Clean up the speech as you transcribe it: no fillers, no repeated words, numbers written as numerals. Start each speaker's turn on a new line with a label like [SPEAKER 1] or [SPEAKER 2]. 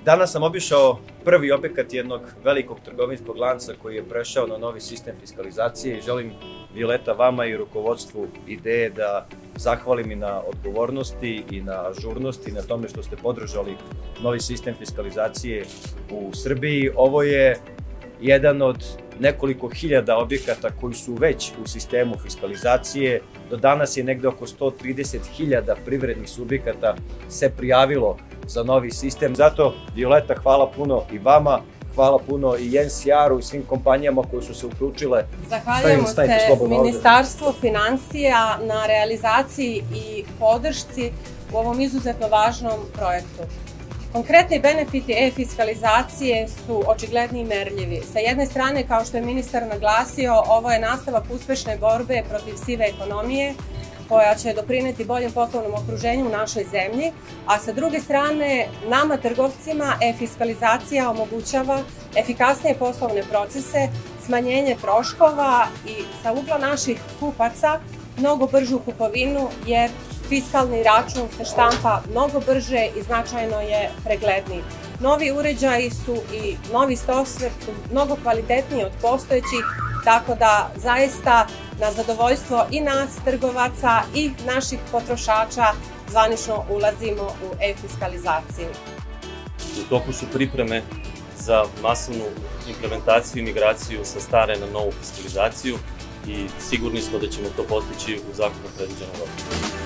[SPEAKER 1] Danas sam obišao prvi objekat jednog velikog trgovinskog lanca koji je prešao na novi sistem fiskalizacije i želim, Violeta, vama i rukovodstvu Ideje da zahvalim i na odgovornosti i na ažurnosti i na tome što ste podržali novi sistem fiskalizacije u Srbiji. Ovo je jedan od nekoliko hiljada objekata koji su već u sistemu fiskalizacije. Do danas je negde oko 130.000 privrednih subjekata se prijavilo za novi sistem. Zato, Violeta, hvala puno i vama, hvala puno i NCR-u i svim kompanijama koje su se uključile.
[SPEAKER 2] Zahvaljujemo se Ministarstvu finansija na realizaciji i podršci u ovom izuzetno važnom projektu. Konkretni benefiti e-fiskalizacije su očigledni i merljivi. Sa jedne strane, kao što je ministar naglasio, ovo je nastavak uspešne borbe protiv sive ekonomije, koja će doprineti boljem poslovnom okruženju u našoj zemlji, a sa druge strane, nama trgovcima e-fiskalizacija omogućava efikasnije poslovne procese, smanjenje troškova i sa ugla naših kupaca mnogo bržu kupovinu, jer fiskalni račun se štampa mnogo brže i značajno je pregledniji. Novi uređaji su i novi softver su mnogo kvalitetniji od postojećih, tako da zaista na zadovoljstvo i nas trgovaca i naših potrošača zvanično ulazimo u e-fiskalizaciju.
[SPEAKER 3] U toku su pripreme za masovnu implementaciju i migraciju sa stare na novu fiskalizaciju i sigurni smo da ćemo to postići u zakonom predviđenom roku.